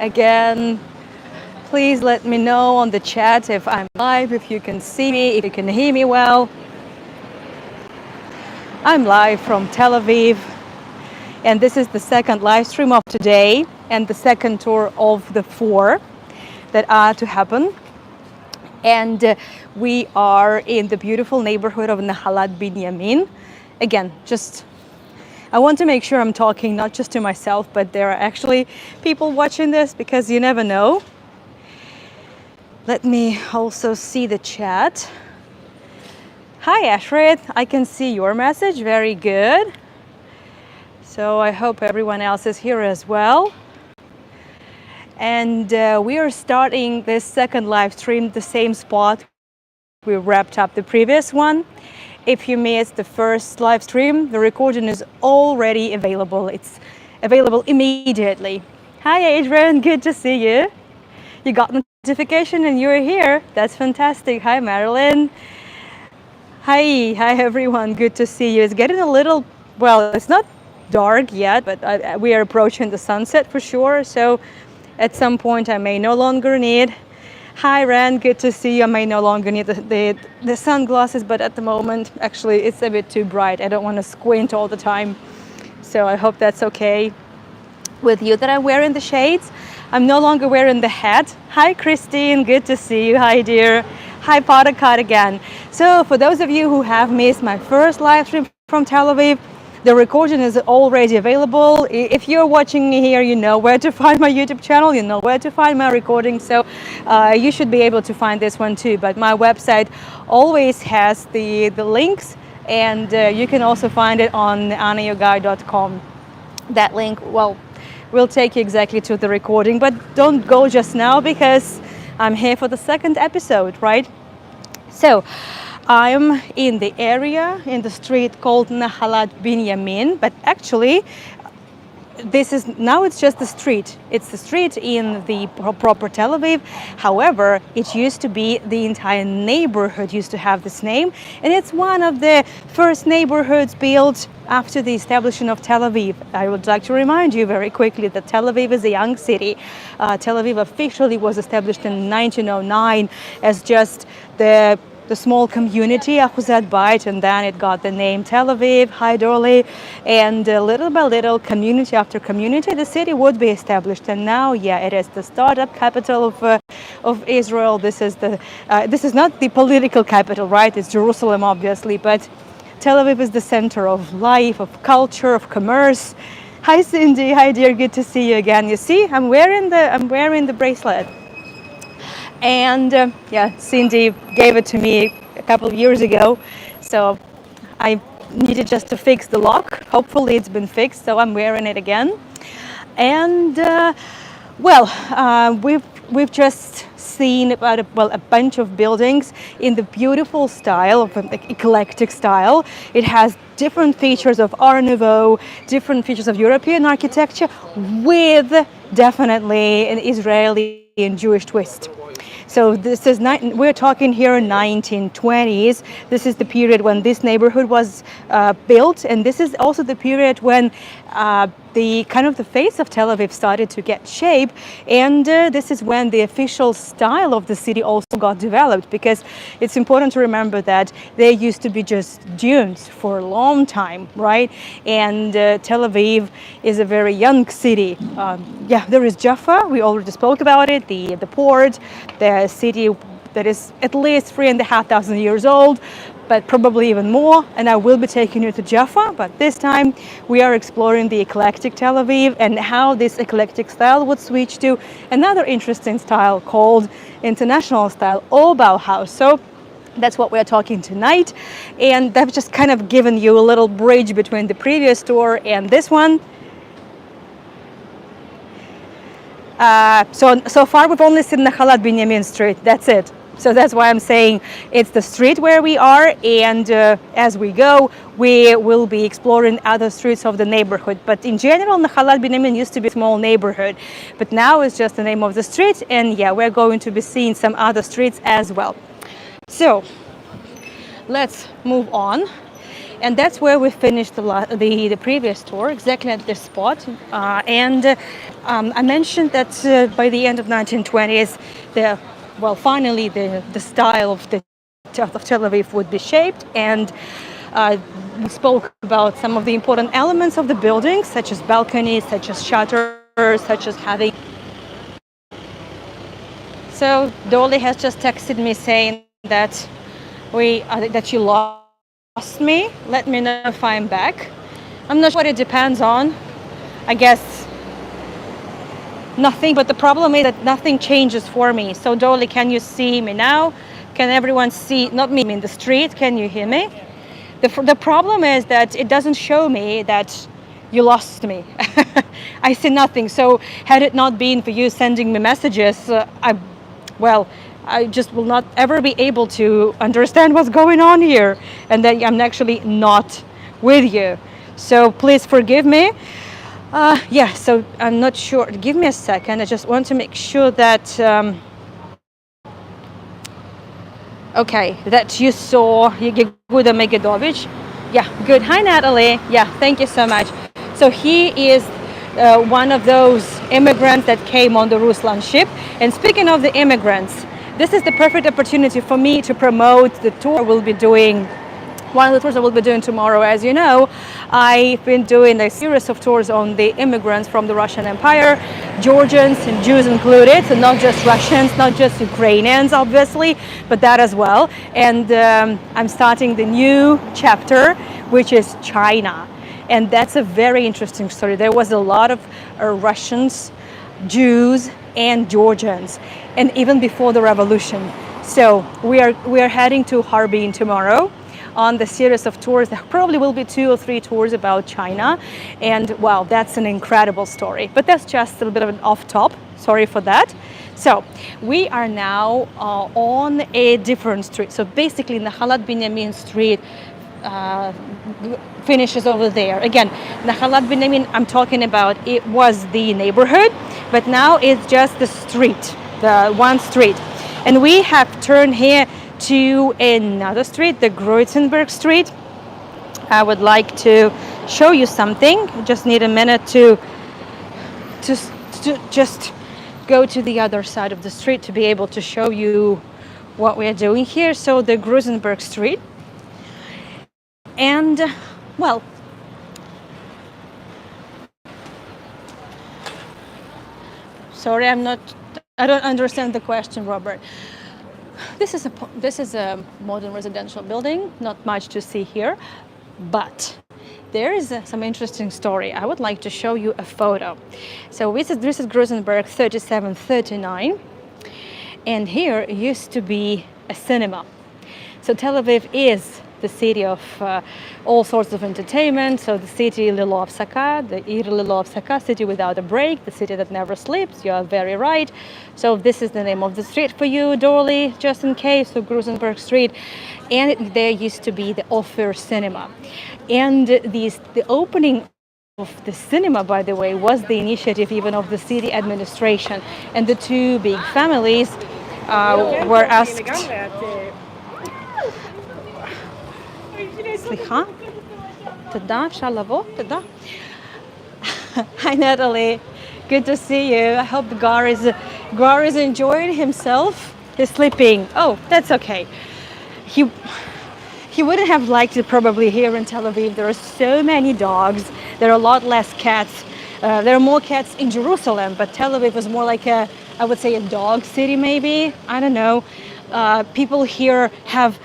again. Please let me know on the chat if I'm live, if you can see me, if you can hear me well. I'm live from Tel Aviv, and this is the second live stream of today and the second tour of the 4 that are to happen. And we are in the beautiful neighborhood of Nahalat Binyamin. Again, I want to make sure I'm talking not just to myself, but there are actually people watching this because you never know. Let me also see the chat. Hi Ashrit, I can see your message, very good. So I hope everyone else is here as well. And we are starting this second live stream, the same spot we wrapped up the previous one. If you missed the first live stream, the recording is already available. It's available immediately. Hi Adrian, good to see you. You got notification and you're here. That's fantastic. Hi Marilyn. Hi everyone, good to see you. It's getting a little, well, it's not dark yet, but we are approaching the sunset for sure. So at some point I may no longer need. Hi Ran, good to see you. I may no longer need the sunglasses, but at the moment, actually, it's a bit too bright. I don't want to squint all the time. So I hope that's okay with you that I'm wearing the shades. I'm no longer wearing the hat. Hi Christine, good to see you. Hi dear. Hi Potakat again. So for those of you who have missed my first live stream from Tel Aviv, the recording is already available. If you're watching me here, you know where to find my YouTube channel, you know where to find my recording, so you should be able to find this one too. But my website always has the links, and you can also find it on anayogai.com. That link, well, will take you exactly to the recording, but don't go just now because I'm here for the second episode, right? So I'm in the area, in the street called Nahalat Binyamin, but actually now it's just the street. It's the street in the proper Tel Aviv. However, it used to be the entire neighborhood used to have this name, and it's one of the first neighborhoods built after the establishment of Tel Aviv. I would like to remind you very quickly that Tel Aviv is a young city. Tel Aviv officially was established in 1909 as just the small community, Ahuzat Bait, and then it got the name Tel Aviv, Haidorli, and little by little, community after community, the city would be established. And now, yeah, it is the startup capital of Israel. This is not the political capital, right? It's Jerusalem, obviously, but Tel Aviv is the center of life, of culture, of commerce. Hi Cindy, hi dear, good to see you again. You see, I'm wearing the bracelet. And yeah, Cindy gave it to me a couple of years ago, so I needed just to fix the lock. Hopefully it's been fixed, so I'm wearing it again. And we've just seen about a bunch of buildings in the beautiful style of an eclectic style. It has different features of Art Nouveau, different features of European architecture, with definitely an Israeli and Jewish twist. So this is we're talking here in 1920s. This is the period when this neighborhood was built, and this is also the period when the face of Tel Aviv started to get shape, and this is when the official style of the city also got developed, because it's important to remember that there used to be just dunes for a long time, right? And Tel Aviv is a very young city. Yeah, there is Jaffa, we already spoke about it, the port, the city that is at least 3,500 years old, but probably even more, and I will be taking you to Jaffa, but this time we are exploring the eclectic Tel Aviv and how this eclectic style would switch to another interesting style called international style, or Bauhaus. So that's what we're talking tonight, and I've just kind of given you a little bridge between the previous tour and this one. So far we've only seen Nahalat Binyamin Street, that's it. So that's why I'm saying it's the street where we are, and as we go, we will be exploring other streets of the neighborhood. But in general, Nahalat Binyamin used to be a small neighborhood, but now it's just the name of the street, and yeah, we're going to be seeing some other streets as well. So let's move on. And that's where we finished the previous tour, exactly at this spot. I mentioned that by the end of 1920s, finally the style of Tel Aviv would be shaped, and we spoke about some of the important elements of the building, such as balconies, such as shutters, such as having. So Dolly has just texted me saying that that you lost me. Let me know if I'm back. I'm not sure what it depends on. I guess nothing, but the problem is that nothing changes for me. So Dolly, can you see me now? Can everyone see, not me in the street, can you hear me? The problem is that it doesn't show me that you lost me. I see nothing. So had it not been for you sending me messages, I just will not ever be able to understand what's going on here, and that I'm actually not with you. So please forgive me. So I'm not sure. Give me a second. I just want to make sure that that you saw Yehuda Megidovich. Yeah, good. Hi, Natalie. Yeah, thank you so much. So he is one of those immigrants that came on the Ruslan ship. And speaking of the immigrants, this is the perfect opportunity for me to promote the tour we'll be doing. One of the tours I will be doing tomorrow. As you know, I've been doing a series of tours on the immigrants from the Russian Empire, Georgians and Jews included, so not just Russians, not just Ukrainians, obviously, but that as well. And I'm starting the new chapter, which is China. And that's a very interesting story. There was a lot of Russians, Jews, and Georgians, and even before the revolution. So we are heading to Harbin tomorrow on the series of tours. There probably will be 2 or 3 tours about China, and wow, that's an incredible story. But that's just a little bit of an off top. Sorry for that. So we are now on a different street. So basically, Nahalat Binyamin Street finishes over there. Again, Nahalat Binyamin, I'm talking about, it was the neighborhood, but now it's just the street, the one street. And we have turned here to another street, the Greuzenberg Street. I would like to show you something. Just need a minute to just go to the other side of the street to be able to show you what we are doing here. So the Greuzenberg Street. And sorry, I don't understand the question, Robert. This is a modern residential building, not much to see here, but there is some interesting story. I would like to show you a photo. So this is Greuzenberg 3739, and here used to be a cinema. So Tel Aviv is the city of all sorts of entertainment. So the city Lilo Apsaka, the Ir Lilo Apsaka, city without a break, the city that never sleeps. You are very right. So this is the name of the street for you, Dorley, just in case. So Greuzenberg Street, and there used to be the Ophir Cinema, and the opening of the cinema, by the way, was the initiative even of the city administration, and the 2 big families were asked. סליחה? תודה, אפשר לבוא? תודה. Hi Natalie, good to see you. I hope Gar is enjoying himself. He's sleeping. Oh, that's okay. He wouldn't have liked it probably here in Tel Aviv. There are so many dogs. There are a lot less cats. There are more cats in Jerusalem, but Tel Aviv is more like I would say a dog city maybe. I don't know. People here have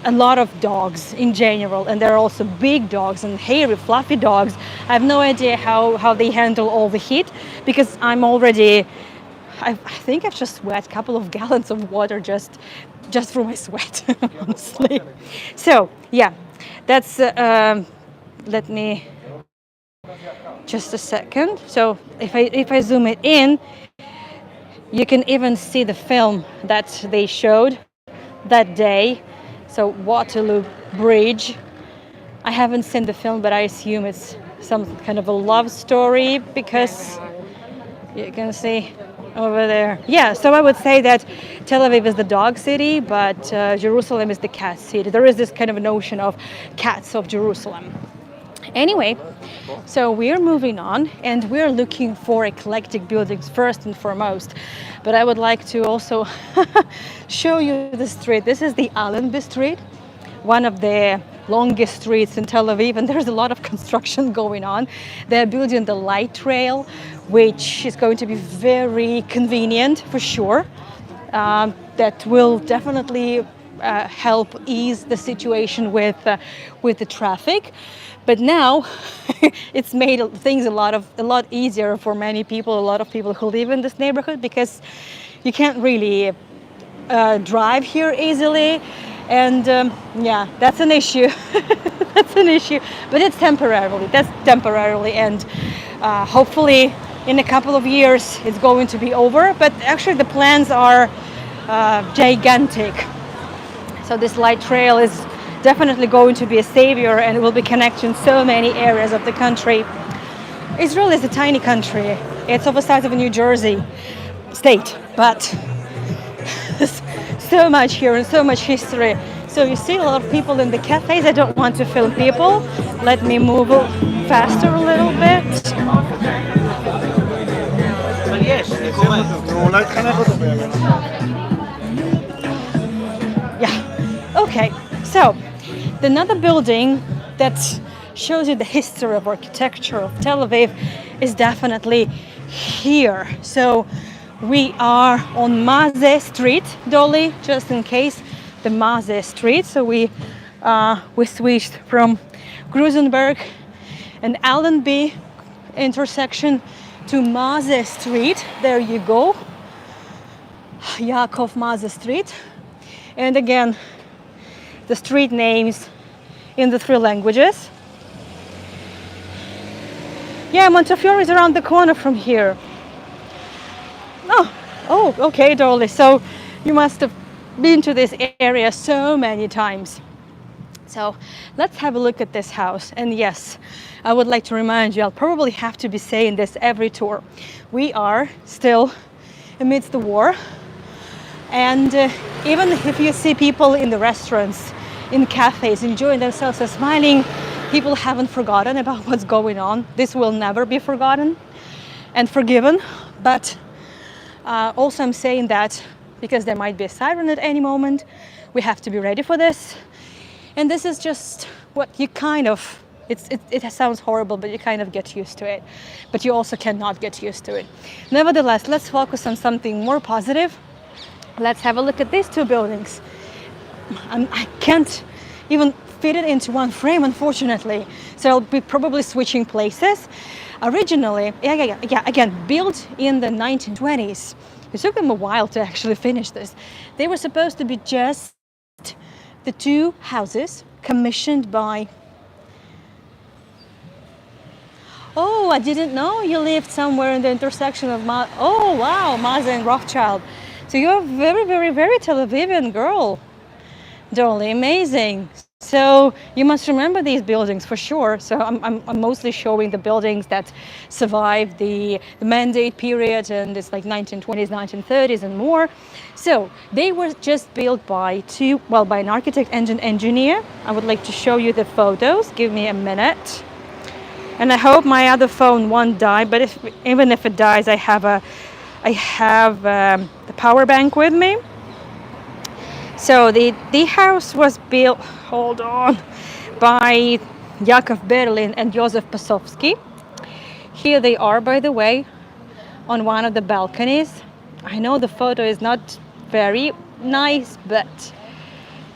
a lot of dogs in general, and there are also big dogs and hairy, fluffy dogs. I have no idea how they handle all the heat, because I think I've just sweat a couple of gallons of water just for my sweat, honestly. So yeah, that's let me just a second. So if I zoom it in, you can even see the film that they showed that day. So Waterloo Bridge. I haven't seen the film, but I assume it's some kind of a love story, because you can see over there. Yeah, so I would say that Tel Aviv is the dog city, but Jerusalem is the cat city. There is this kind of notion of cats of Jerusalem. Anyway, so we're moving on and we're looking for eclectic buildings first and foremost. But I would like to also show you the street. This is the Allenby Street, one of the longest streets in Tel Aviv, and there's a lot of construction going on. They're building the light rail, which is going to be very convenient for sure. That will definitely help ease the situation with the traffic. But now it's made things a lot easier for many people, a lot of people who live in this neighborhood, because you can't really drive here easily. And yeah, that's an issue. That's an issue, but it's temporarily. That's temporarily, and hopefully in a couple of years it's going to be over. But actually the plans are gigantic. So this light trail is definitely going to be a savior, and it will be connecting so many areas of the country. Israel is a tiny country. It's of the size of New Jersey state, but so much here and so much history. So you see a lot of people in the cafes. I don't want to film people. Let me move faster a little bit. Yeah, okay. So another building that shows you the history of architecture of Tel Aviv is definitely here. So we are on Maze Street, Dolly, just in case, the Maze Street. So we switched from Grusenberg and Allenby intersection to Maze Street. There you go, Yaakov Maze Street. And again, the street names in the three languages. Yeah, Montefiore is around the corner from here. Oh, okay, Dolly. So you must have been to this area so many times. So let's have a look at this house. And yes, I would like to remind you, I'll probably have to be saying this every tour. We are still amidst the war. And even if you see people in the restaurants, in cafes, enjoying themselves and smiling, people haven't forgotten about what's going on. This will never be forgotten and forgiven. But also I'm saying that because there might be a siren at any moment, we have to be ready for this. And this is just what you kind of, it sounds horrible, but you kind of get used to it. But you also cannot get used to it. Nevertheless, let's focus on something more positive. Let's have a look at these two buildings. I can't even fit it into one frame, unfortunately. So I'll be probably switching places. Originally, again, built in the 1920s. It took them a while to actually finish this. They were supposed to be just the two houses commissioned by... Oh, I didn't know you lived somewhere in the intersection of Oh, wow, Maze and Rothschild. So you're a very, very, very Tel Avivian girl, Dolly. Amazing. So you must remember these buildings for sure. So I'm mostly showing the buildings that survived the Mandate period, and it's like 1920s, 1930s and more. So they were just built by by an architect and an engineer. I would like to show you the photos. Give me a minute. And I hope my other phone won't die, but even if it dies, I have the power bank with me. So the house was built, hold on, by Yaakov Berlin and Josef Pasovsky. Here they are, by the way, on one of the balconies. I know the photo is not very nice, but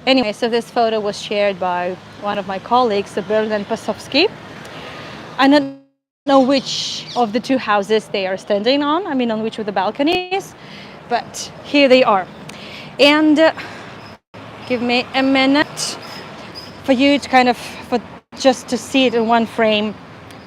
anyway, so this photo was shared by one of my colleagues, Berlin and Pasovsky. I don't know which of the two houses they are standing on, on which of the balconies, but here they are. And give me a minute for you to just to see it in one frame.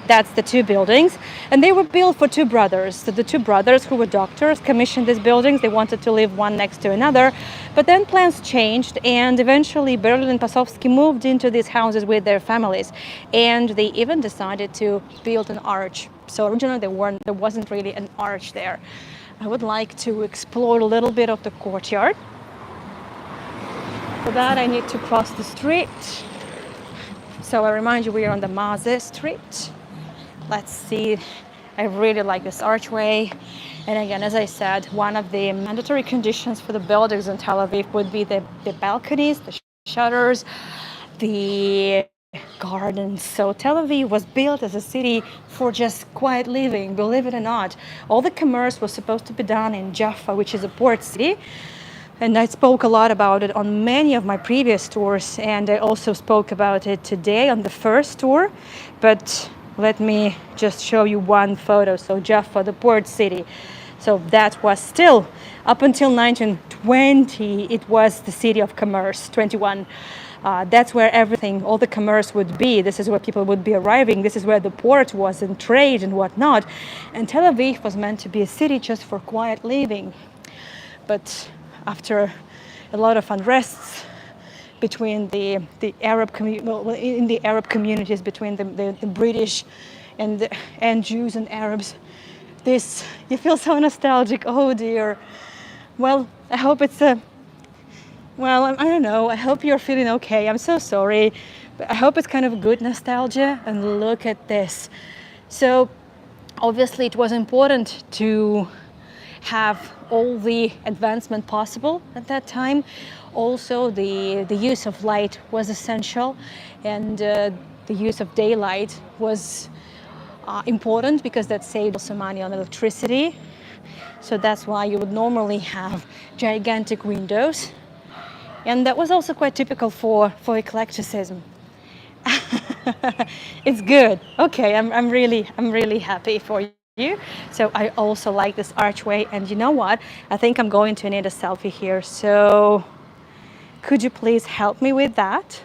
That's the two buildings, and they were built for two brothers. So the two brothers who were doctors commissioned these buildings. They wanted to live one next to another, but then plans changed, and eventually Berlin and Pasovsky moved into these houses with their families, and they even decided to build an arch. So originally there wasn't really an arch there. I would like to explore a little bit of the courtyard. For that, I need to cross the street. So I remind you, we are on the Maze Street. Let's see. I really like this archway. And again, as I said, one of the mandatory conditions for the buildings in Tel Aviv would be the balconies, the shutters, the gardens. So Tel Aviv was built as a city for just quiet living, believe it or not. All the commerce was supposed to be done in Jaffa, which is a port city. And I spoke a lot about it on many of my previous tours, and I also spoke about it today on the first tour. But let me just show you one photo. So Jaffa, the port city. So that was still, up until 1920, it was the city of commerce, 21. That's where everything, all the commerce would be. This is where people would be arriving. This is where the port was and trade and whatnot. And Tel Aviv was meant to be a city just for quiet living. But after a lot of unrests between the Arab in the Arab communities, between the British and Jews and Arabs, this, you feel so nostalgic. Oh dear. Well, I hope it's a, well, I don't know. I hope you're feeling okay. I'm so sorry, but I hope it's kind of good nostalgia. And look at this. So obviously it was important to have all the advancement possible at that time. Also, the use of light was essential, and the use of daylight was important because that saved also money on electricity. So that's why you would normally have gigantic windows, and that was also quite typical for eclecticism. It's good. Okay, I'm really happy for you. So I also like this archway, and you know what? I think I'm going to need a selfie here. So could you please help me with that?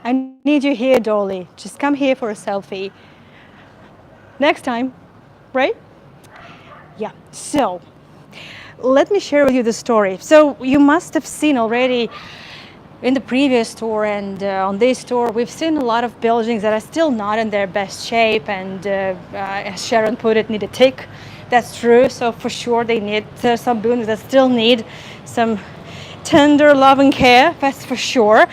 I need you here, Dolly. Just come here for a selfie. Next time, right? Yeah, so let me share with you the story. So you must have seen already in the previous tour and on this tour, we've seen a lot of buildings that are still not in their best shape, and as Sharon put it, need a tick. That's true. So for sure they need some buildings that still need some tender love and care, that's for sure.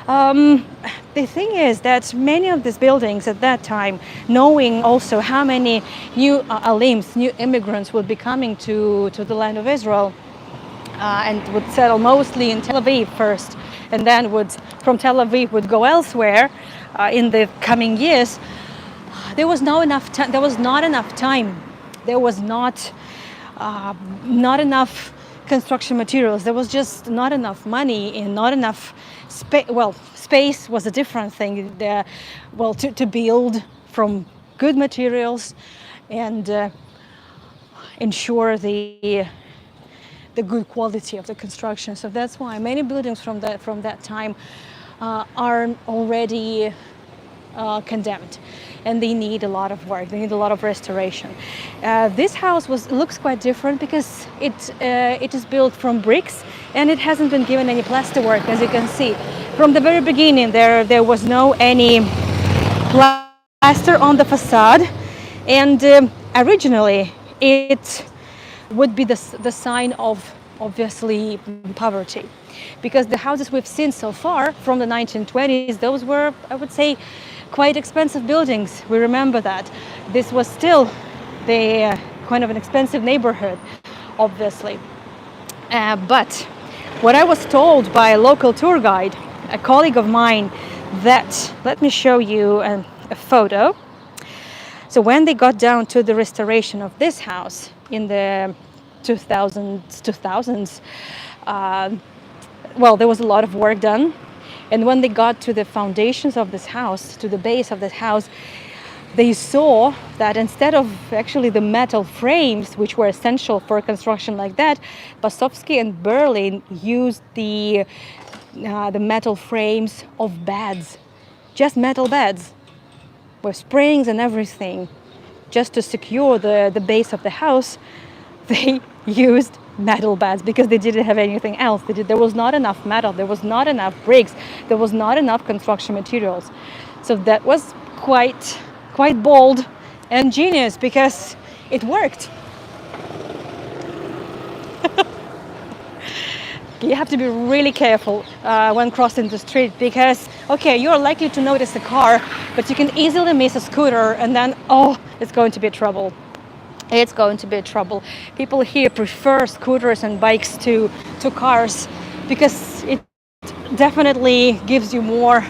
The thing is that many of these buildings at that time, knowing also how many new alims, new immigrants would be coming to the land of Israel, and would settle mostly in Tel Aviv first, and then from Tel Aviv would go elsewhere in the coming years. There was not enough time. There was not enough time. There was not enough construction materials. There was just not enough money and not enough space. Well, space was a different thing. To build from good materials and ensure the good quality of the construction. So that's why many buildings from that time are already condemned, and they need a lot of work. They need a lot of restoration. This house looks quite different because it is built from bricks, and it hasn't been given any plasterwork, as you can see. From the very beginning, there was no any plaster on the facade, and originally it would be the sign of obviously poverty, because the houses we've seen so far from the 1920s, those were, I would say, quite expensive buildings. We remember that. This was still the kind of an expensive neighborhood, obviously. But what I was told by a local tour guide, a colleague of mine, that, let me show you a photo. So when they got down to the restoration of this house in the 2000s, there was a lot of work done. And when they got to the foundations of this house, to the base of this house, they saw that instead of actually the metal frames, which were essential for construction like that, Basovsky and Berlin used the metal frames of beds, just metal beds with springs and everything. Just to secure the base of the house, they used metal beds because they didn't have anything else. There was not enough metal, there was not enough bricks, there was not enough construction materials. So that was quite bold and genius because it worked. You have to be really careful when crossing the street because, okay, you're likely to notice a car, but you can easily miss a scooter and then, oh, it's going to be trouble. It's going to be trouble. People here prefer scooters and bikes to cars because it definitely gives you more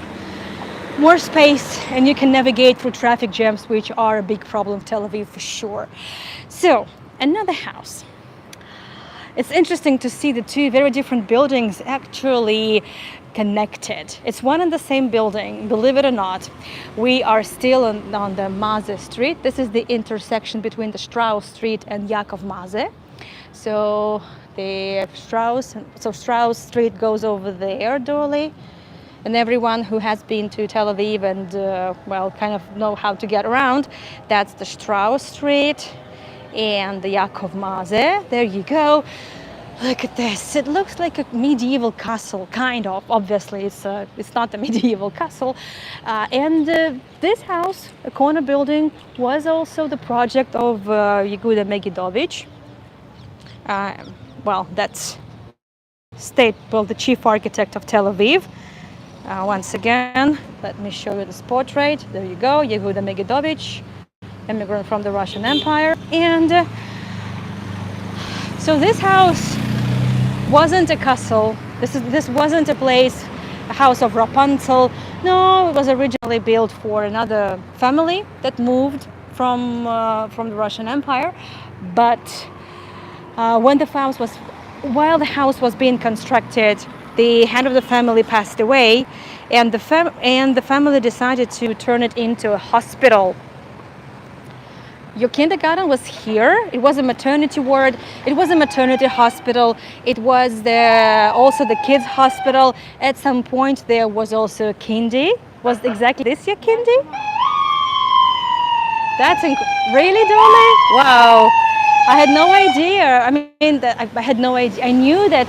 space and you can navigate through traffic jams, which are a big problem in Tel Aviv for sure. So, another house. It's interesting to see the two very different buildings actually connected. It's one and the same building, believe it or not. We are still on the Maze Street. This is the intersection between the Strauss Street and Yaakov Maze. So Strauss Street goes over there, Dorley. And everyone who has been to Tel Aviv and, well, kind of know how to get around, that's the Strauss Street and the Yaakov Maze. There you go. Look at this. It looks like a medieval castle, kind of. Obviously, it's not a medieval castle. And this house, a corner building, was also the project of Yehuda Megidovich. Well, that's the chief architect of Tel Aviv. Once again, let me show you this portrait. There you go, Yehuda Megidovich, immigrant from the Russian Empire. And so this house wasn't a castle. This wasn't a place, a house of Rapunzel. No, it was originally built for another family that moved from the Russian Empire. But while the house was being constructed, the head of the family passed away, and the family decided to turn it into a hospital. Your kindergarten was here. It was a maternity ward. It was a maternity hospital. It was also the kids' hospital. At some point, there was also a kindy. Was exactly this your kindy? That's really, Dolly? Wow. I had no idea. I had no idea. I knew that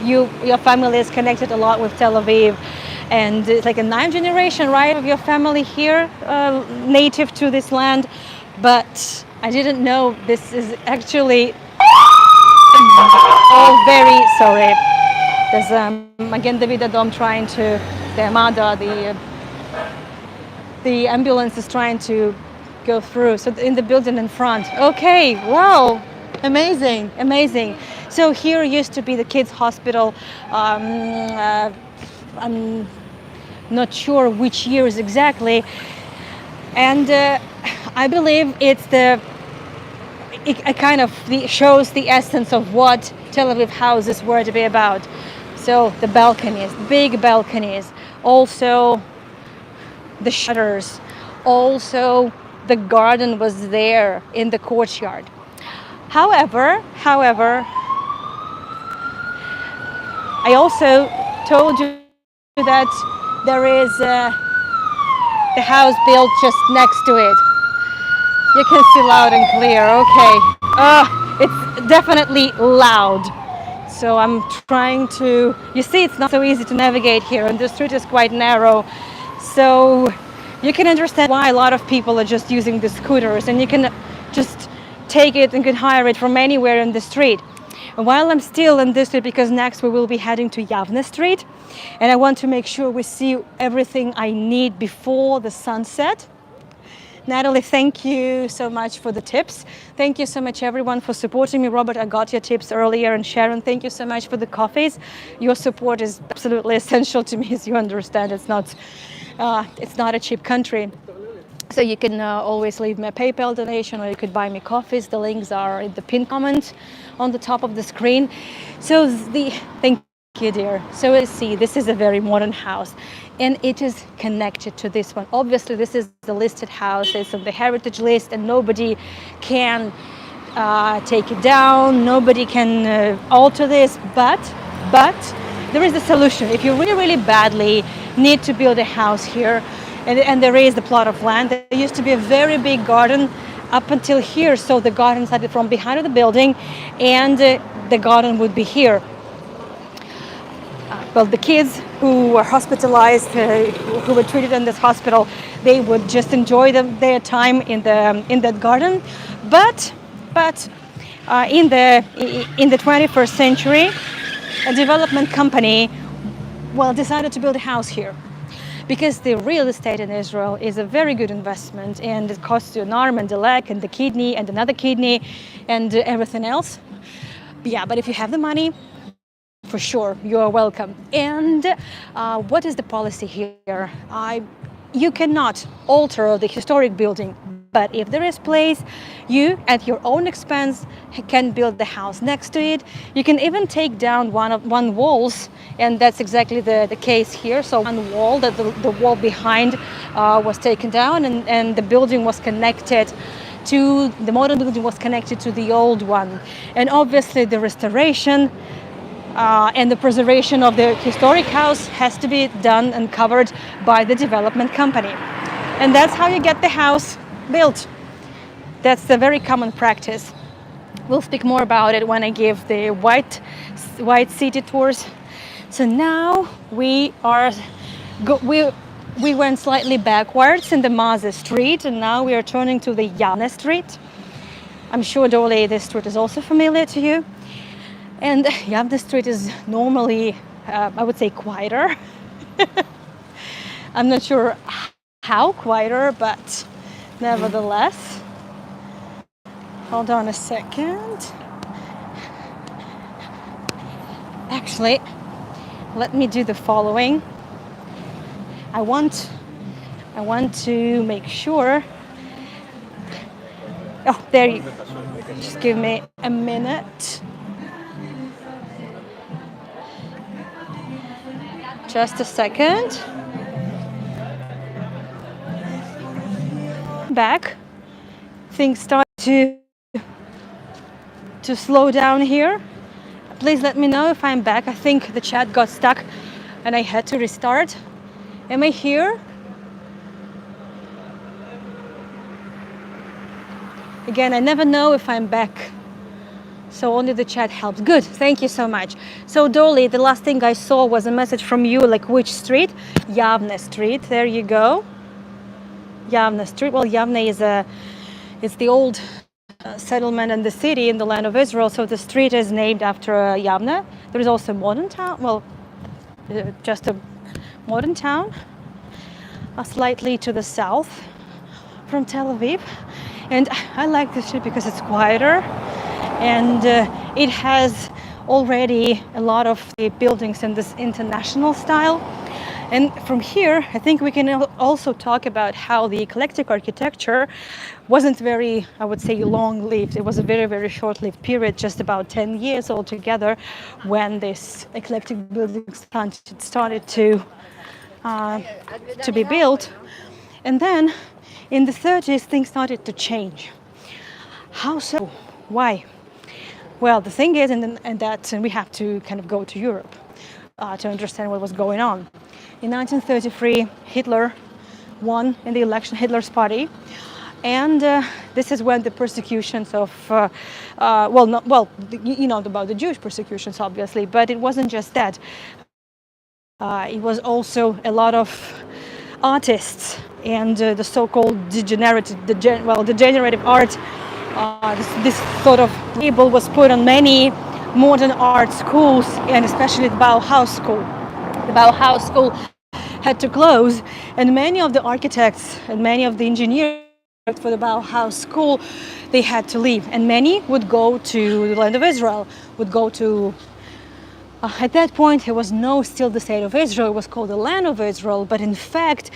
your family is connected a lot with Tel Aviv, and it's like a 9th generation, right, of your family here, native to this land. But I didn't know this is actually. Oh, very sorry. There's Magen David Adom trying to. The Amada, the ambulance is trying to go through. So in the building in front. Okay, wow, amazing. So here used to be the kids' hospital. I'm not sure which years exactly, and I believe it kind of shows the essence of what Tel Aviv houses were to be about. So the balconies, big balconies, also the shutters, also the garden was there in the courtyard. However, I also told you that there is the house built just next to it. You can see loud and clear, okay. It's definitely loud. So I'm trying to, you see it's not so easy to navigate here and the street is quite narrow. So you can understand why a lot of people are just using the scooters, and you can just take it and can hire it from anywhere in the street. And while I'm still in this street, because next we will be heading to Yavne Street, and I want to make sure we see everything I need before the sunset. Natalie, thank you so much for the tips. Thank you so much everyone for supporting me. Robert, I got your tips earlier, and Sharon, thank you so much for the coffees. Your support is absolutely essential to me, as you understand. It's not a cheap country. So you can always leave me a PayPal donation, or you could buy me coffees. The links are in the pinned comment on the top of the screen. So thank you, dear. So let's see, this is a very modern house, and it is connected to this one. Obviously, this is the listed house. It's on the heritage list, and nobody can take it down. Nobody can alter this, but there is a solution. If you really badly need to build a house here, and there is the plot of land, there used to be a very big garden up until here. So the garden started from behind of the building, and the garden would be here. well, the kids who were hospitalized, who were treated in this hospital, they would just enjoy their time in that garden. But in the 21st century, a development company, well, decided to build a house here, because the real estate in Israel is a very good investment, and it costs you an arm and a leg and the kidney and another kidney and everything else. Yeah, but if you have the money, for sure, you are welcome. And what is the policy here? You cannot alter the historic building, but if there is place, you at your own expense can build the house next to it. You can even take down one walls, and that's exactly the case here. So one wall, the wall behind was taken down, and the building was connected to the modern building was connected to the old one. And obviously the restoration and the preservation of the historic house has to be done and covered by the development company. And that's how you get the house built. That's a very common practice. We'll speak more about it when I give the white city tours. So now we went slightly backwards in the Maze Street, and now we are turning to the Yavne Street. I'm sure, Dole, this street is also familiar to you. And Yavne Street is normally, I would say, quieter. I'm not sure how quieter, but nevertheless. Hold on a second. Actually, let me do the following. I want to make sure. Oh, there you go. Just give me a minute. Just a second. Back. Things start to slow down here. Please let me know if I'm back. I think the chat got stuck and I had to restart. Am I here? Again, I never know if I'm back. So only the chat helps. Good, thank you so much. So Dolly, the last thing I saw was a message from you, like which street? Yavne Street, there you go. Yavne Street, well, Yavne it's the old settlement and the city in the land of Israel, so the street is named after Yavne. There is also a modern town, well, just a modern town, slightly to the south from Tel Aviv. And I like this street because it's quieter, and it has already a lot of the buildings in this international style. And from here, I think we can also talk about how the eclectic architecture wasn't very, I would say, long-lived. It was a very, very short-lived period, just about 10 years altogether, when this eclectic building started to be built. And then in the 30s, things started to change. How so? Why? Well, the thing is, and we have to kind of go to Europe to understand what was going on. In 1933, Hitler won in the election, Hitler's party, and this is when the persecutions of, you know about the Jewish persecutions, obviously, but it wasn't just that. It was also a lot of artists and the so-called degenerative art. This sort of label was put on many modern art schools, and especially the Bauhaus school. The Bauhaus school had to close, and many of the architects and many of the engineers for the Bauhaus school, they had to leave, and many would go to the land of Israel, would go to at that point, it was still the state of Israel. It was called the land of Israel, but in fact,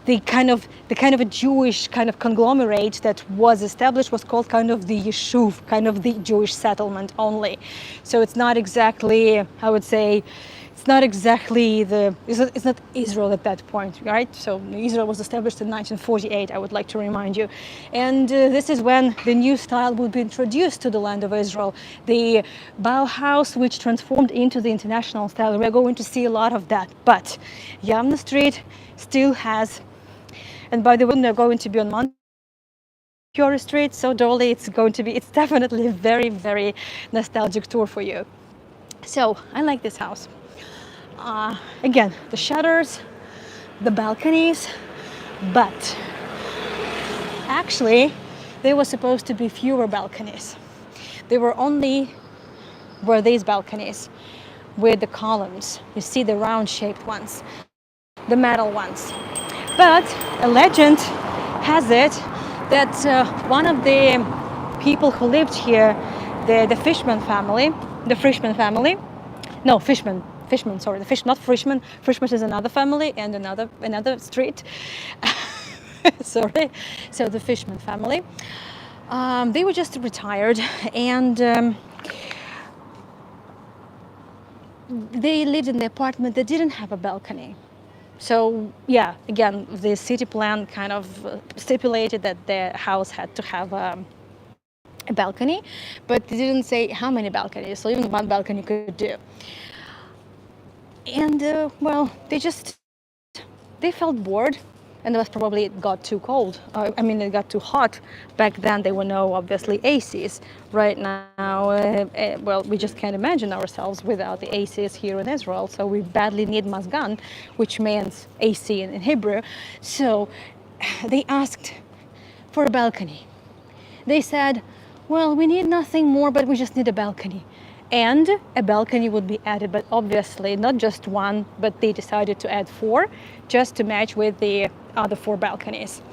the kind of a Jewish kind of conglomerate that was established was called kind of the Yeshuv, kind of the Jewish settlement only. So it's not exactly, I would say, it's not Israel at that point, right? So Israel was established in 1948, I would like to remind you. And this is when the new style would be introduced to the land of Israel. The Bauhaus, which transformed into the international style. We're going to see a lot of that. But Yavne Street still has, and by the way, they're going to be on Montefiore Street, so Dolly, it's definitely a very, very nostalgic tour for you. So I like this house. Again, the shutters, the balconies, but actually there were supposed to be fewer balconies. There were these balconies with the columns. You see the round-shaped ones, the metal ones. But a legend has it that one of the people who lived here, the Fishman family, not Frischman. Frischman is another family and another street. Sorry. So the Fishman family, they were just retired, and they lived in the apartment that didn't have a balcony. So yeah, again, the city plan kind of stipulated that the house had to have a balcony, but they didn't say how many balconies, so even one balcony could do. And well, they felt bored, and it got too cold. It got too hot. Back then there were no, obviously, ACs. Right now, well, we just can't imagine ourselves without the ACs here in Israel. So we badly need mazgan, which means AC in Hebrew. So they asked for a balcony. They said, well, we need nothing more, but we just need a balcony. And a balcony would be added, but obviously not just one, but they decided to add 4 just to match with the other 4 balconies.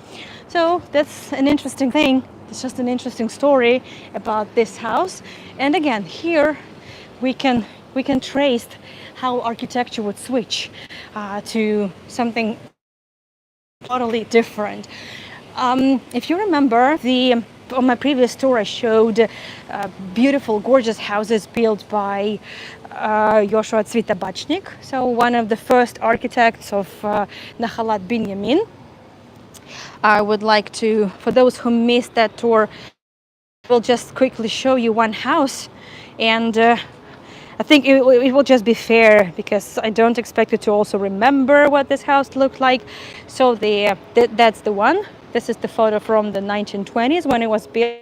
So that's an interesting thing. It's just an interesting story about this house. And again, here we can trace how architecture would switch to something totally different. If you remember, on my previous tour I showed beautiful, gorgeous houses built by Yoshua Tzvitabachnik, so one of the first architects of Nahalat Binyamin. I would like to, for those who missed that tour, I will just quickly show you one house, and I think it will just be fair because I don't expect you to also remember what this house looked like. So that's the one. This is the photo from the 1920s when it was built.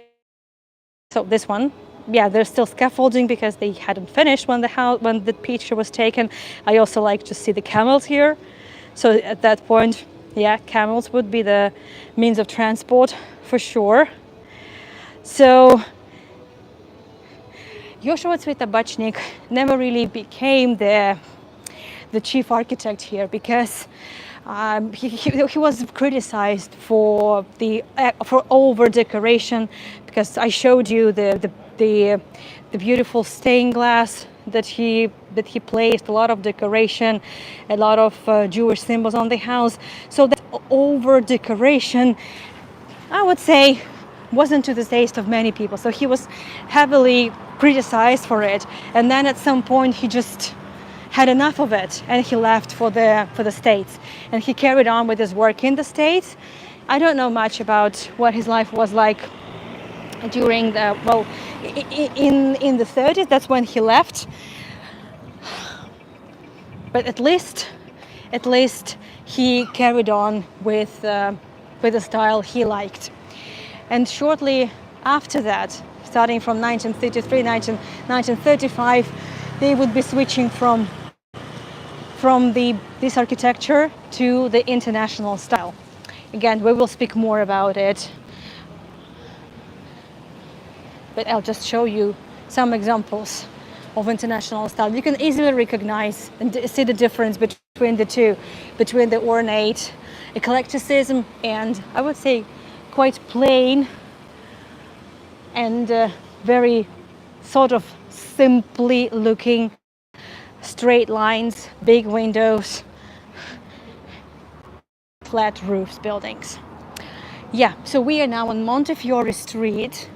So this one, yeah, there's still scaffolding because they hadn't finished when the picture was taken. I also like to see the camels here. So at that point, yeah, camels would be the means of transport for sure. So Yoshua Tzvitabachnik never really became the chief architect here because he was criticized for over decoration, because I showed you the beautiful stained glass that he placed, a lot of decoration, a lot of Jewish symbols on the house. So that over decoration, I would say, wasn't to the taste of many people. So he was heavily criticized for it, and then at some point he just had enough of it and he left for the States, and he carried on with his work in the States. I don't know much about what his life was like during in the 30s. That's when he left, but at least he carried on with the style he liked. And shortly after that, starting from 1933, 1935, they would be switching from this architecture to the international style. Again, we will speak more about it, but I'll just show you some examples of international style. You can easily recognize and see the difference between the two, between the ornate eclecticism and, I would say, quite plain and very sort of simply looking straight lines, big windows, flat roofs buildings. Yeah, so we are now on Montefiore Street,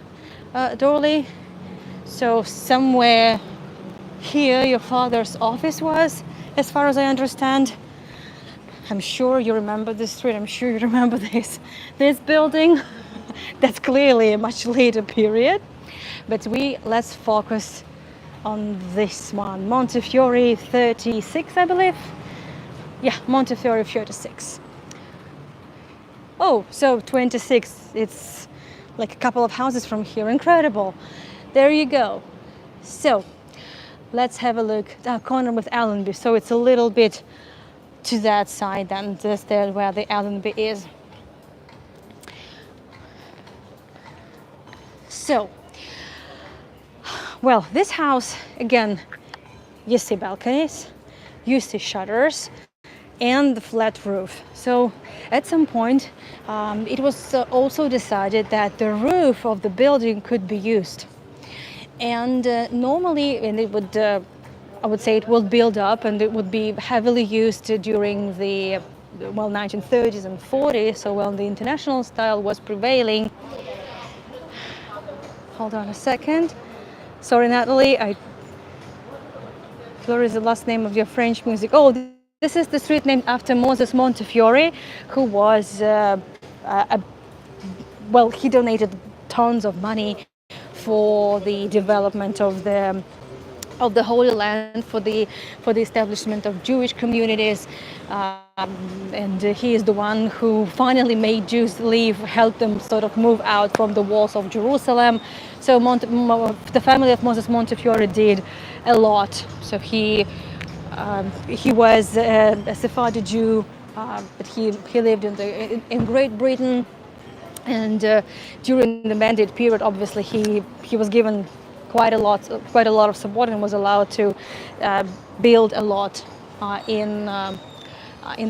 Dorley. So somewhere here your father's office was, as far as I understand. I'm sure you remember this street. I'm sure you remember this building. That's clearly a much later period. But let's focus on this one, Montefiore 36, I believe. Yeah, Montefiore 36. Oh, so 26. It's like a couple of houses from here. Incredible. There you go. So let's have a look. Corner with Allenby, so it's a little bit to that side, and that's there where the Allenby is. So, well, this house, again, you see balconies, you see shutters, and the flat roof. So at some point, it was also decided that the roof of the building could be used. And normally, and it would, I would say it will build up, and it would be heavily used during the, well, 1930s and 40s, so when the international style was prevailing. Hold on a second. Sorry, Natalie, Fleur is the last name of your French music. Oh, this is the street named after Moses Montefiore, who was, well, he donated tons of money for the development of the Holy Land, for the establishment of Jewish communities, and he is the one who finally made Jews leave, helped them sort of move out from the walls of Jerusalem. So the family of Moses Montefiore did a lot. So he was a Sephardi Jew, but he lived in Great Britain, and during the mandate period, obviously he was given quite a lot of support and was allowed to build a lot in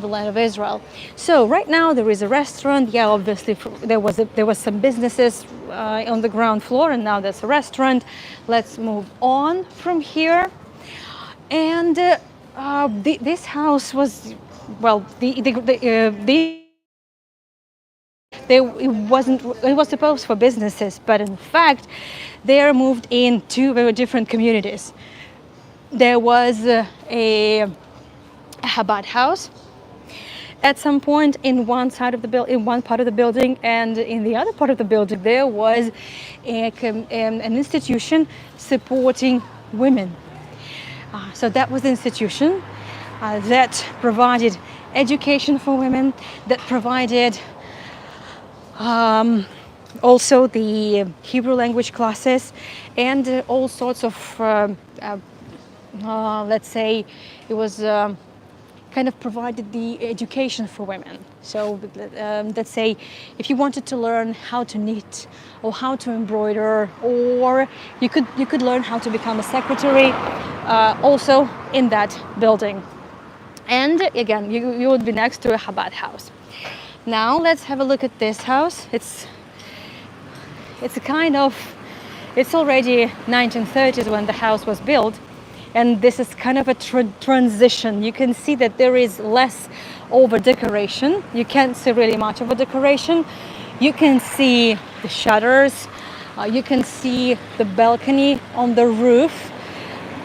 the land of Israel. So right now there is a restaurant. Yeah, obviously there was some businesses on the ground floor, and now there's a restaurant. Let's move on from here. And this house was, well, it was supposed for businesses, but in fact they are moved in two very different communities. There was a Chabad house at some point in one side of the in one part of the building, and in the other part of the building there was an institution supporting women. So that was the institution that provided education for women, that provided also the Hebrew language classes, and all sorts of, let's say, it was kind of provided the education for women. So let's say if you wanted to learn how to knit or how to embroider, or you could learn how to become a secretary, also in that building. And again, you would be next to a Chabad house. Now let's have a look at this house. It's already 1930s when the house was built, and this is kind of a transition. You can see that there is less over decoration. You can't see really much of a decoration. You can see the shutters, you can see the balcony on the roof,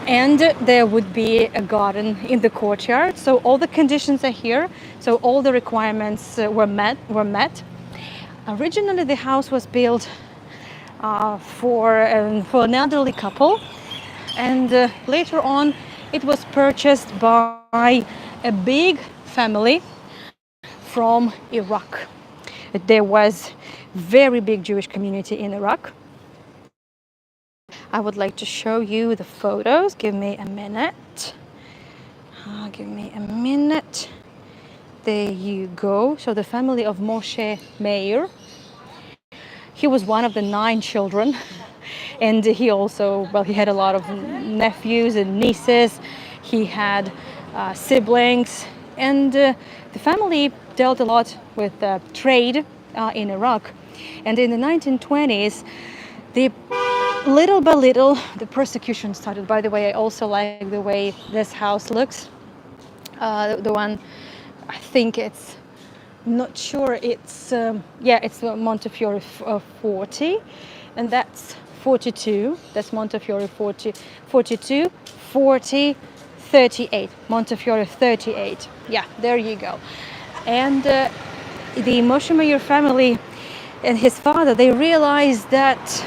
and there would be a garden in the courtyard. So all the conditions are here. So all the requirements were met. Originally, the house was built for an elderly couple, and later on, it was purchased by a big family from Iraq. There was very big Jewish community in Iraq. I would like to show you the photos. Give me a minute. There you go. So the family of Moshe Meir. He was one of the 9 children. And he also, well, he had a lot of nephews and nieces. He had siblings. And the family dealt a lot with trade in Iraq. And in the 1920s, little by little, the persecution started. By the way, I also like the way this house looks. The one, I think it's, not sure, it's, it's Montefiore 40, and that's 42. That's Montefiore 40, 42, 40, 38. Montefiore 38. Yeah, there you go. And the Moshe Meir family and his father, they realized that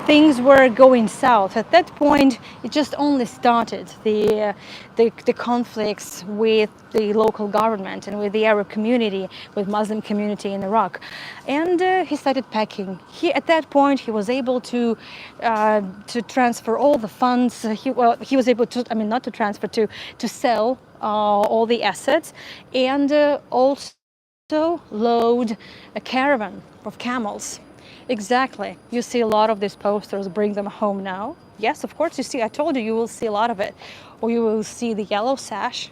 things were going south. At that point, it just only started the conflicts with the local government and with the Arab community, with Muslim community in Iraq, and he started packing. At that point, he was able to transfer all the funds. He was able to, I mean, not to transfer, to sell all the assets, and also load a caravan of camels. Exactly. You see a lot of these posters, bring them home now. Yes, of course you see. I told you, you will see a lot of it. Or you will see the yellow sash,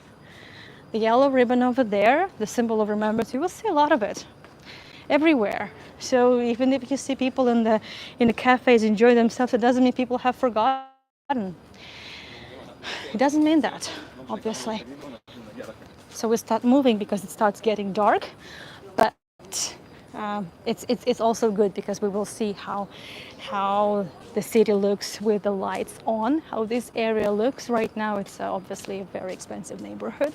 the yellow ribbon over there, the symbol of remembrance. You will see a lot of it everywhere. So even if you see people in the cafes enjoy themselves, it doesn't mean people have forgotten. It doesn't mean that, obviously. So we start moving because it starts getting dark, but it's also good because we will see how the city looks with the lights on, how this area looks right now. It's obviously a very expensive neighborhood,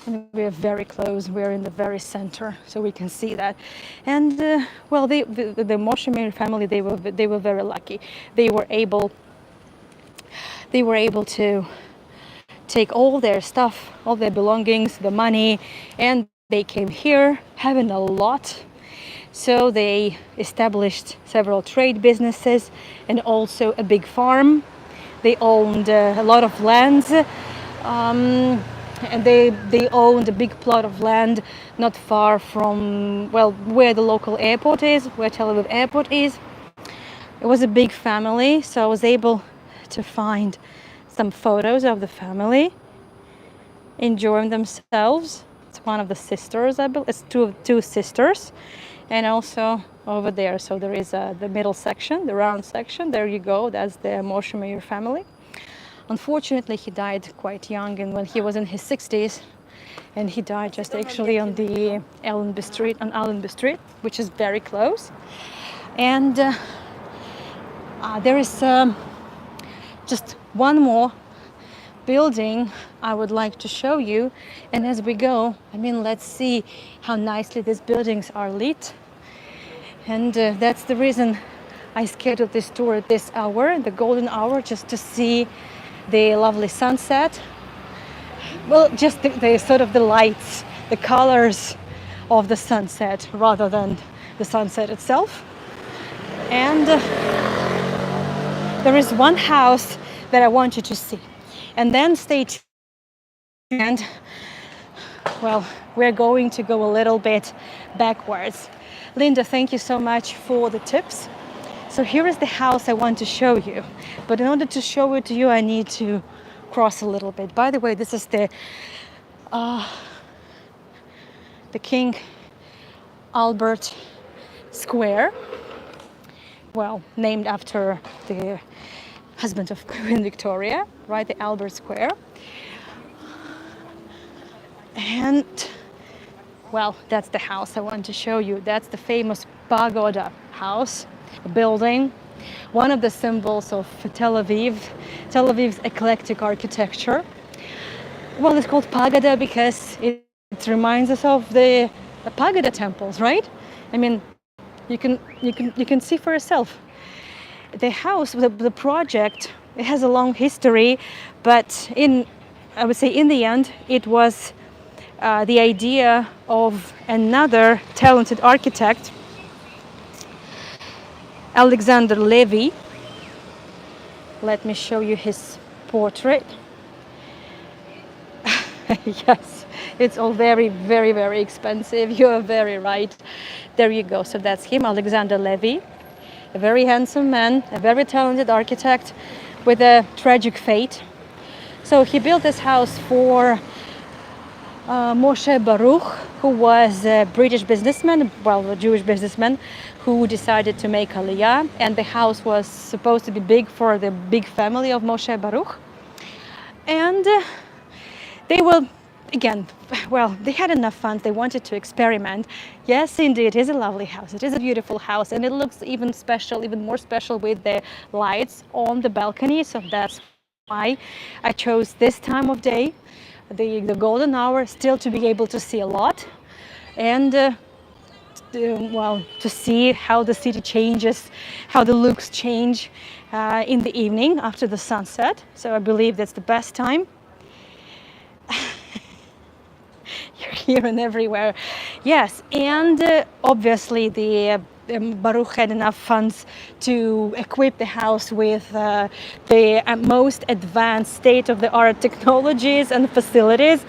and we are very close. We're in the very center, so we can see that. And well, the Moshe Meir family, they were very lucky. They were able to take all their stuff, all their belongings, the money, and they came here having a lot. So they established several trade businesses and also a big farm. They owned a lot of lands, and they owned a big plot of land not far from, well, where the local airport is, where Tel Aviv airport is. It was a big family, so I was able to find some photos of the family enjoying themselves. It's one of the sisters, I believe. It's two sisters, and also over there. So there is the middle section, the round section. There you go. That's the Moshe Meir family. Unfortunately, he died quite young, and when he was in his 60s, and he died just actually on the Allenby Street, which is very close. And there is just one more building I would like to show you, and as we go, I mean, let's see how nicely these buildings are lit. And that's the reason I scheduled this tour at this hour, the golden hour, just to see the lovely sunset. Well, just the sort of the lights, the colors of the sunset rather than the sunset itself. And there is one house that I want you to see, and then stay tuned. And well, we're going to go a little bit backwards. Linda, thank you so much for the tips. So here is the house I want to show you, but in order to show it to you, I need to cross a little bit. By the way, this is the King Albert Square, well, named after the husband of Queen Victoria, right? The Albert Square. And well, that's the house I want to show you. That's the famous pagoda house, building, one of the symbols of Tel Aviv's eclectic architecture. Well, it's called pagoda because it reminds us of the pagoda temples, right? I mean, you can see for yourself. The house, the project, it has a long history, but I would say in the end, it was the idea of another talented architect, Alexander Levy. Let me show you his portrait. Yes, it's all very, very, very expensive. You are very right. There you go. So that's him, Alexander Levy. A very handsome man, a very talented architect with a tragic fate. So he built this house for Moshe Baruch, who was a British businessman, well, a Jewish businessman, who decided to make Aliyah, and the house was supposed to be big for the big family of Moshe Baruch. And they were, again, well, they had enough funds, they wanted to experiment. Yes, indeed, it is a lovely house, it is a beautiful house, and it looks even more special with the lights on the balcony, so that's why I chose this time of day, the golden hour, still to be able to see a lot. And to see how the city changes, how the looks change in the evening after the sunset. So I believe that's the best time. You're here and everywhere. Yes, and obviously the Baruch had enough funds to equip the house with the most advanced state-of-the-art technologies and facilities.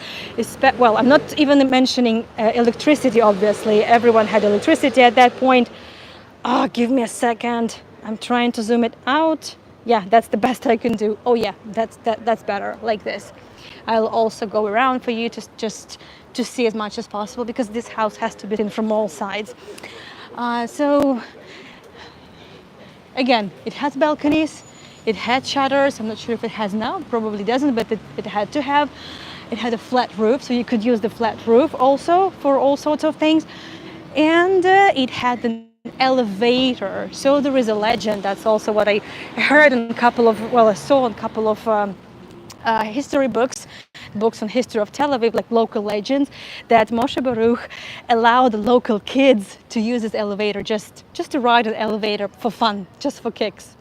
Well, I'm not even mentioning electricity, obviously. Everyone had electricity at that point. Oh, give me a second. I'm trying to zoom it out. Yeah, that's the best I can do. Oh yeah, that's better, like this. I'll also go around for you just to see as much as possible, because this house has to be seen from all sides. So again, it has balconies, it had shutters. I'm not sure if it has now, probably doesn't, but it had to have. It had a flat roof, so you could use the flat roof also for all sorts of things. And it had an elevator. So there is a legend. That's also what I heard in a couple of, I saw in a couple of history books on history of Tel Aviv, like local legends, that Moshe Baruch allowed the local kids to use his elevator, just to ride an elevator for fun, just for kicks.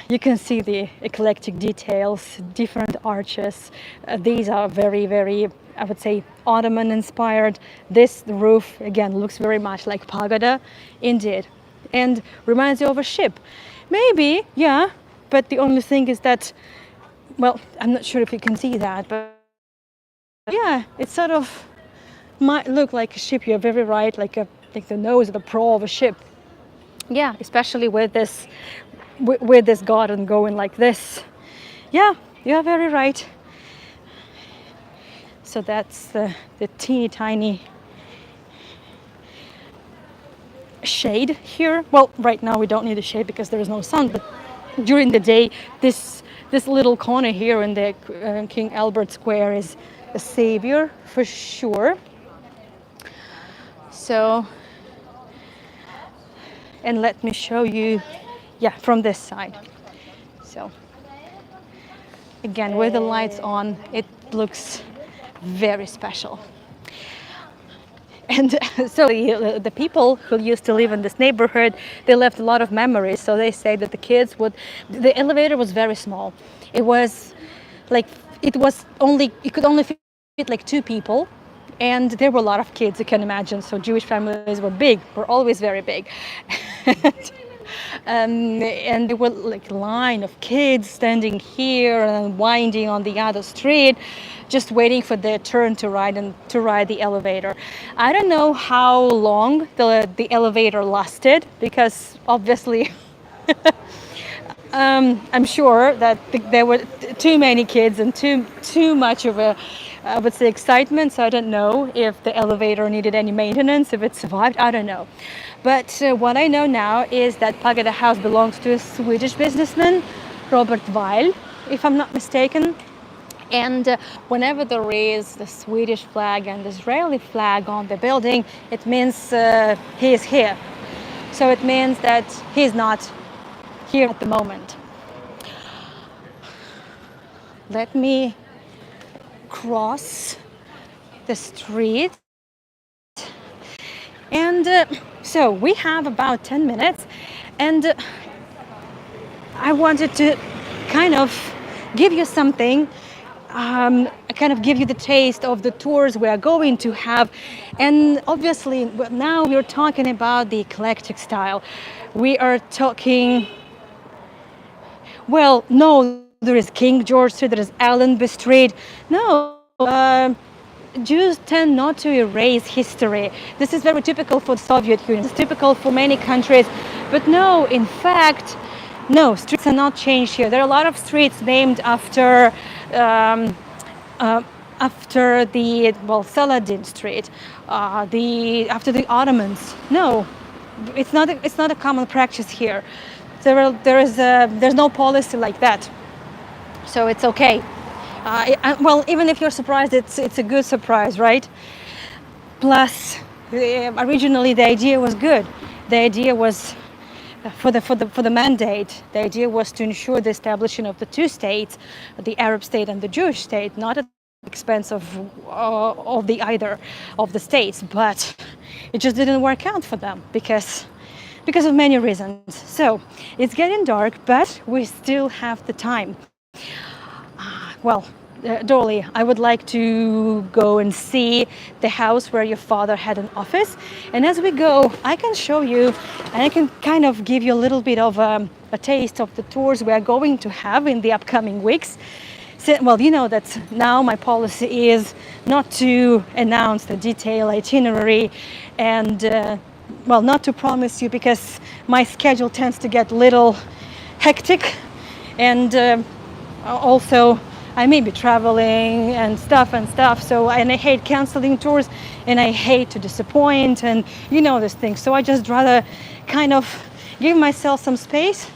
You can see the eclectic details, different arches. These are very, very, I would say, Ottoman inspired. This roof, again, looks very much like pagoda, indeed, and reminds you of a ship. Maybe, yeah, but the only thing is that, well, I'm not sure if you can see that, but yeah, it sort of might look like a ship. You're very right, like the nose or the prow of a ship. Yeah, especially with this garden going like this. Yeah, you're very right. So that's the teeny tiny shade here. Well, right now we don't need a shade because there is no sun, but during the day, this little corner here in the King Albert Square is a savior for sure. So, and let me show you, yeah, from this side. So again, with the lights on, it looks very special. And so the people who used to live in this neighborhood, they left a lot of memories. So they say that the elevator was very small. It was like, it could only fit like 2 people. And there were a lot of kids, you can imagine. So Jewish families were always very big. And there were like a line of kids standing here and winding on the other street, just waiting for their turn to ride the elevator. I don't know how long the elevator lasted, because obviously I'm sure that there were too many kids and too much of a, I would say, excitement. So I don't know if the elevator needed any maintenance, if it survived, I don't know. But what I know now is that Pagoda House belongs to a Swedish businessman, Robert Weil, if I'm not mistaken. And whenever there is the Swedish flag and the Israeli flag on the building, it means he is here. So it means that he's not here at the moment. Let me cross the street. And so we have about 10 minutes, and I wanted to kind of give you something, kind of give you the taste of the tours we are going to have. And obviously now we're talking about the eclectic style. We are talking, well, no, there is King George Street, there is Allenby Street. No, Jews tend not to erase history. This is very typical for the Soviet Union. It's typical for many countries. But no, in fact, no, streets are not changed here. There are a lot of streets named after Saladin Street, after the Ottomans. No, it's not a common practice here. There's no policy like that. So it's okay. Well, even if you're surprised, it's a good surprise, right? Plus, originally the idea was good. The idea was for the mandate. The idea was to ensure the establishment of the 2 states, the Arab state and the Jewish state, not at the expense of the either of the states. But it just didn't work out for them because of many reasons. So it's getting dark, but we still have the time. Well, Dolly, I would like to go and see the house where your father had an office. And as we go, I can show you, and I can kind of give you a little bit of a taste of the tours we are going to have in the upcoming weeks. So, well, you know that now my policy is not to announce the detailed itinerary and, well, not to promise you, because my schedule tends to get a little hectic, and also I may be traveling and stuff. So, and I hate canceling tours, and I hate to disappoint, and you know this thing. So I just rather kind of give myself some space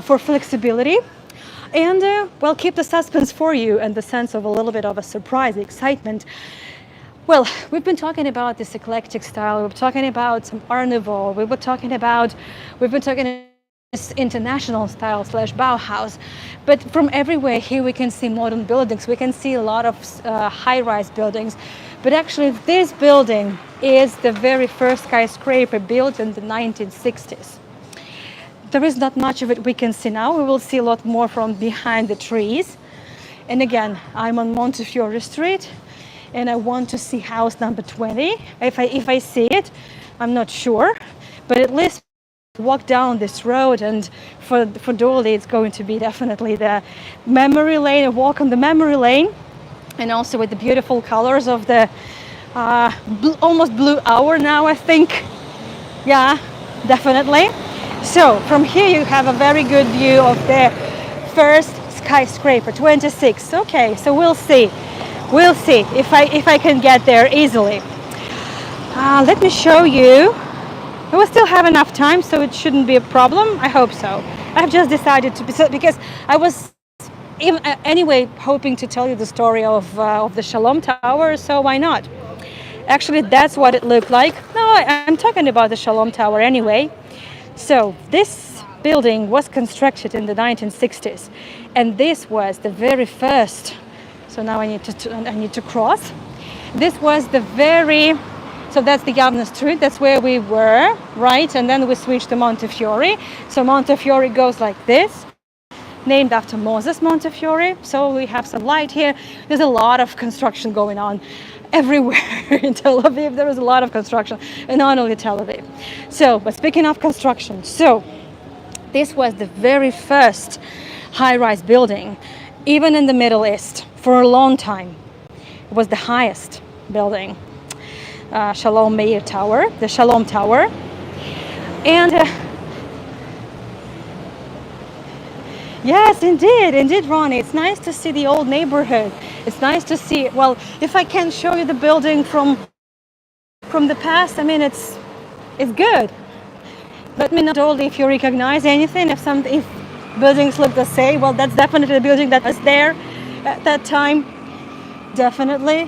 for flexibility, and well, keep the suspense for you and the sense of a little bit of a surprise, excitement. Well, we've been talking about this eclectic style. We're talking about some Art Nouveau. We've been talking this international style / Bauhaus, but from everywhere here we can see modern buildings. We can see a lot of high-rise buildings, but actually this building is the very first skyscraper built in the 1960s. There is not much of it we can see now. We will see a lot more from behind the trees. And again, I'm on Montefiore Street, and I want to see house number 20. If I see it, I'm not sure, but at least walk down this road, and for Dolly it's going to be definitely the memory lane, a walk on the memory lane, and also with the beautiful colors of the almost blue hour now, I think. Yeah, definitely. So from here you have a very good view of the first skyscraper, 26. Okay, so we'll see if I can get there easily. Let me show you. We will still have enough time, so it shouldn't be a problem. I hope so. I've just decided to, because I was anyway hoping to tell you the story of the Shalom Tower, so why not? Actually, that's what it looked like. No, I'm talking about the Shalom Tower anyway. So this building was constructed in the 1960s, and this was the very first. So now I need to cross. This was the very. So that's the Yavne Street, that's where we were, right? And then we switched to Montefiore. So Montefiore goes like this, named after Moses Montefiore. So we have some light here. There's a lot of construction going on everywhere in Tel Aviv. There is a lot of construction, and not only Tel Aviv. So, but speaking of construction, so this was the very first high-rise building, even in the Middle East, for a long time. It was the highest building. Shalom Meir Tower, the Shalom Tower, and yes, indeed, Ronnie. It's nice to see the old neighborhood. It's nice to see. Well, if I can show you the building from the past, I mean it's good. Let me know, Dolly, if you recognize anything. If buildings look the same, well, that's definitely the building that was there at that time. Definitely.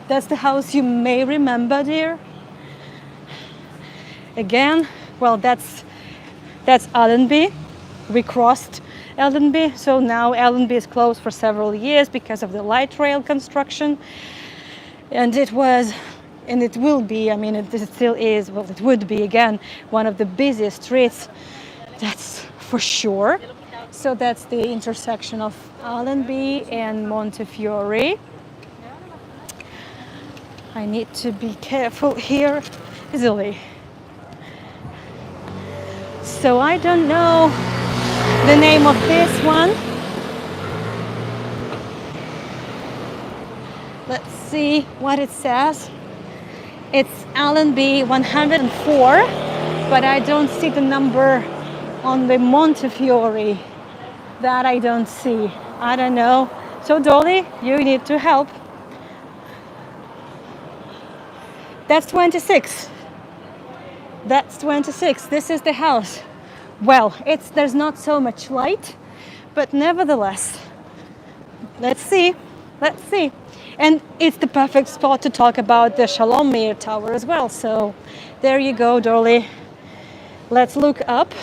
That's the house you may remember, dear. Again, well, that's Allenby. We crossed Allenby, so now Allenby is closed for several years because of the light rail construction. And it will be, I mean, it still is, well, it would be, again, one of the busiest streets, that's for sure. So that's the intersection of Allenby and Montefiore. I need to be careful here easily. So I don't know the name of this one. Let's see what it says. It's Allenby 104, but I don't see the number on the Montefiore. That I don't see. I don't know. So Dolly, you need to help. That's 26. That's 26. This is the house. Well, there's not so much light, but nevertheless, let's see. And it's the perfect spot to talk about the Shalom Meir Tower as well. So there you go, Dolly. Let's look up.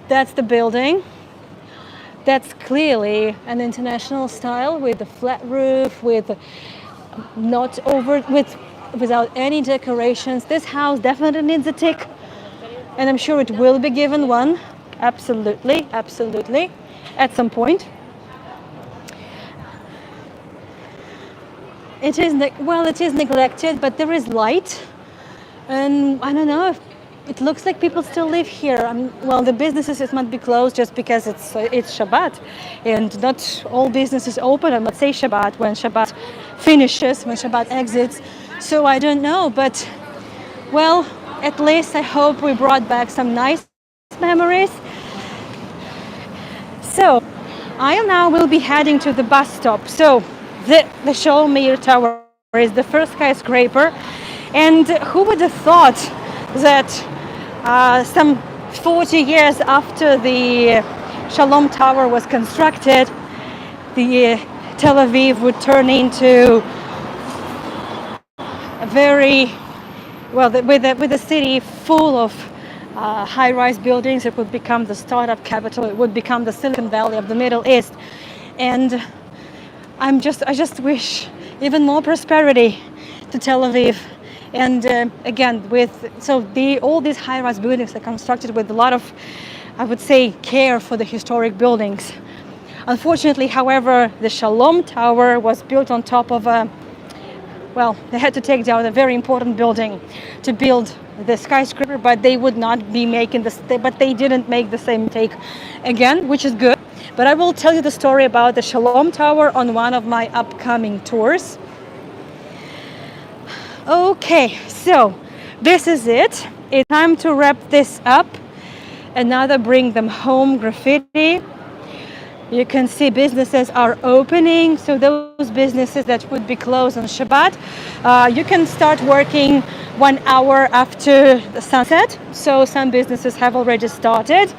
That's the building. That's clearly an international style with a flat roof, with without any decorations. This house definitely needs a tick, and I'm sure it will be given one. Absolutely, absolutely, at some point. It is well, it is neglected, but there is light, and I don't know if it looks like people still live here. Well, the businesses it might be closed just because it's Shabbat, and not all businesses open on, let's say, Shabbat, when Shabbat finishes, when Shabbat exits. So I don't know, but well, at least I hope we brought back some nice memories. So I now will be heading to the bus stop. So the Shalom Tower is the first skyscraper, and who would have thought that some 40 years after the Shalom Tower was constructed, the Tel Aviv would turn into a very, well, with a city full of high-rise buildings. It would become the startup capital. It would become the Silicon Valley of the Middle East. And I just wish even more prosperity to Tel Aviv. And again, all these high-rise buildings are constructed with a lot of, I would say, care for the historic buildings. Unfortunately, however, the Shalom Tower was built on top of well, they had to take down a very important building to build the skyscraper, but they would not be making this, but they didn't make the same take again, which is good. But I will tell you the story about the Shalom Tower on one of my upcoming tours. Okay, so this is it. It's time to wrap this up. Another bring them home graffiti. You can see businesses are opening, so those businesses that would be closed on Shabbat, you can start working 1 hour after the sunset. So some businesses have already started.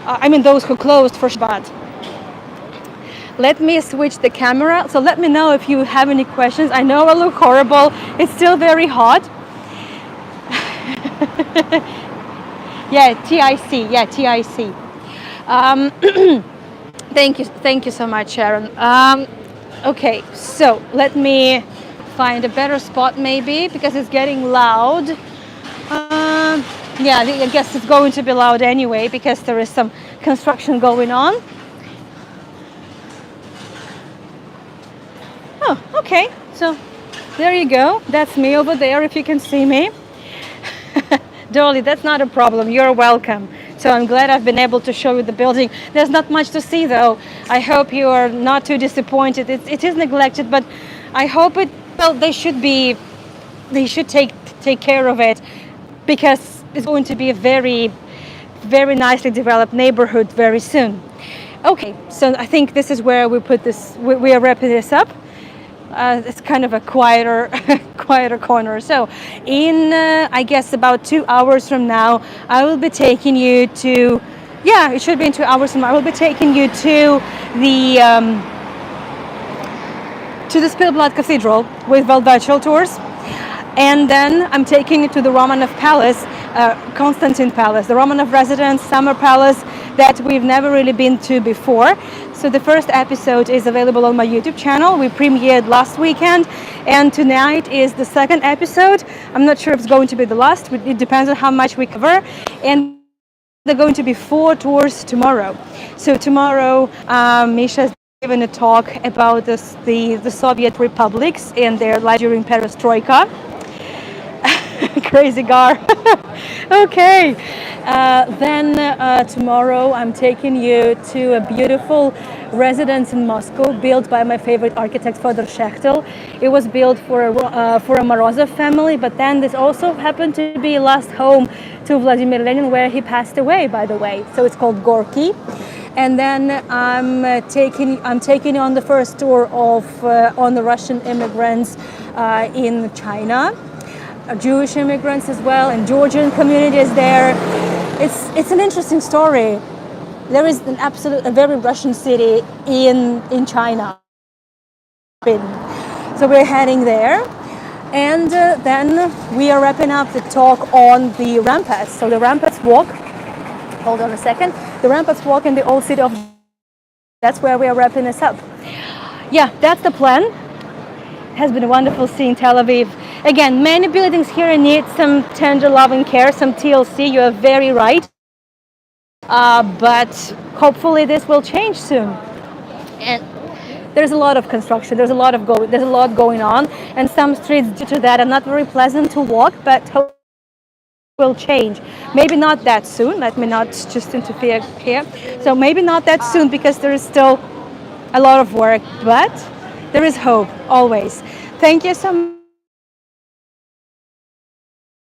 I mean, those who closed for Shabbat. Let me switch the camera. So let me know if you have any questions. I know I look horrible. It's still very hot. Yeah, TIC. Yeah, TIC. Thank you so much, Sharon. Okay, so let me find a better spot maybe, because it's getting loud. Yeah, I guess it's going to be loud anyway because there is some construction going on. Oh, okay, so there you go. That's me over there if you can see me. Dolly, that's not a problem. You're welcome. So I'm glad I've been able to show you the building. There's not much to see though. I hope you are not too disappointed. It is neglected, but I hope they should take care of it, because it's going to be a very, very nicely developed neighborhood very soon. Okay, so I think this is where we put this, we are wrapping this up. It's kind of a quieter corner. So in, I guess, about 2 hours from now, I will be taking you to, yeah, it should be in 2 hours from now, I will be taking you to the Spielblatt Cathedral with virtual tours. And then I'm taking you to the Romanov Palace, Constantine Palace, the Romanov residence, summer palace that we've never really been to before. So the first episode is available on my YouTube channel. We premiered last weekend, and tonight is the second episode. I'm not sure if it's going to be the last. It depends on how much we cover. And there are going to be 4 tours tomorrow. So tomorrow, Misha's given a talk about the Soviet republics and their life during perestroika. Crazy gar. Okay. Then tomorrow I'm taking you to a beautiful residence in Moscow built by my favorite architect Fyodor Shechtel. It was built for a Morozov family, but then this also happened to be last home to Vladimir Lenin, where he passed away, by the way. So it's called Gorky. And then I'm taking you on the first tour of on the Russian immigrants in China. Jewish immigrants as well, and Georgian communities there. It's an interesting story. There is a very Russian city in China. So we're heading there, and then we are wrapping up the talk on the ramparts. So the ramparts walk. Hold on a second. The ramparts walk in the old city of. That's where we are wrapping this up. Yeah, that's the plan. It has been wonderful seeing Tel Aviv. Again, many buildings here need some tender love and care, some TLC. You are very right. But hopefully this will change soon. And there's a lot of construction. There's a lot going on, and some streets due to that are not very pleasant to walk. But hopefully will change. Maybe not that soon. Let me not just interfere here. So maybe not that soon because there is still a lot of work, but there is hope always. Thank you so much.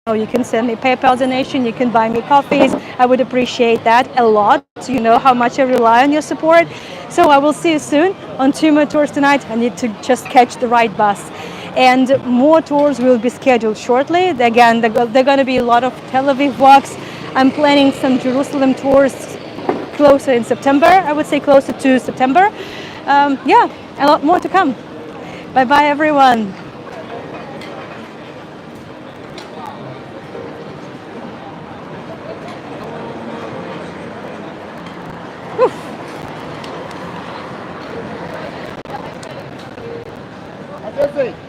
You can send me PayPal donation, you can buy me coffees. I would appreciate that a lot. You know how much I rely on your support. So I will see you soon on 2 more tours tonight. I need to just catch the right bus. And more tours will be scheduled shortly. Again, there are going to be a lot of Tel Aviv walks. I'm planning some Jerusalem tours closer in September. I would say closer to September. Yeah, a lot more to come. Bye-bye, everyone. Até